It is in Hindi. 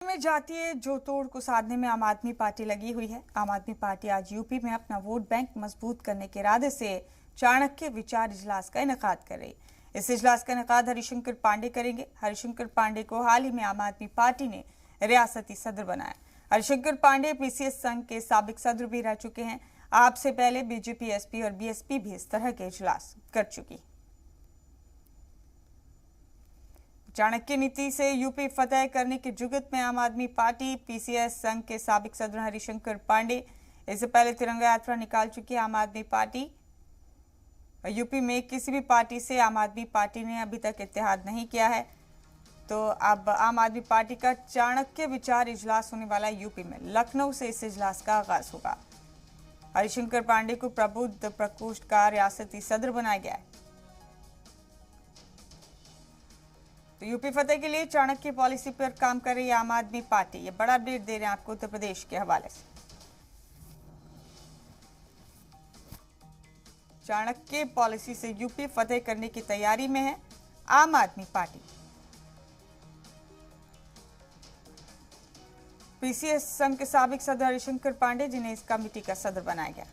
में जातीय जोतोड़ को साधने में आम आदमी पार्टी लगी हुई है। आम आदमी पार्टी आज यूपी में अपना वोट बैंक मजबूत करने के इरादे से चाणक्य विचार इजलास का इनेकाद कर रही। इस इजलास का इनेकाद हरिशंकर पांडे करेंगे। हरिशंकर पांडे को हाल ही में आम आदमी पार्टी ने रियासती सदर बनाया। हरिशंकर पांडे पीसीएस संघ के साबिक सदर भी रह चुके हैं। आपसे पहले बीजेपी, एसपी और बीएसपी भी इस तरह के इजलास कर चुकी। चाणक्य नीति से यूपी फतेह करने की जुगत में आम आदमी पार्टी पीसीएस संघ के साबिक सदर हरिशंकर पांडे इससे पहले तिरंगा यात्रा निकाल चुकी है। आम आदमी पार्टी यूपी में किसी भी पार्टी से आम आदमी पार्टी ने अभी तक इत्तेहाद नहीं किया है। तो अब आम आदमी पार्टी का चाणक्य विचार इजलास होने वाला है यूपी में। लखनऊ से इस इजलास का आगाज होगा। हरिशंकर पांडे को प्रबुद्ध प्रकोष्ठ का रियासती सदर बनाया गया है। तो यूपी फतेह के लिए चाणक्य पॉलिसी पर काम कर रही है आम आदमी पार्टी। ये बड़ा अपडेट दे रहे हैं आपको उत्तर प्रदेश के हवाले से। चाणक्य पॉलिसी से यूपी फतेह करने की तैयारी में है आम आदमी पार्टी। पीसीएस संघ के साबिक सदर हरिशंकर पांडे जिन्हें इस कमेटी का सदर बनाया गया।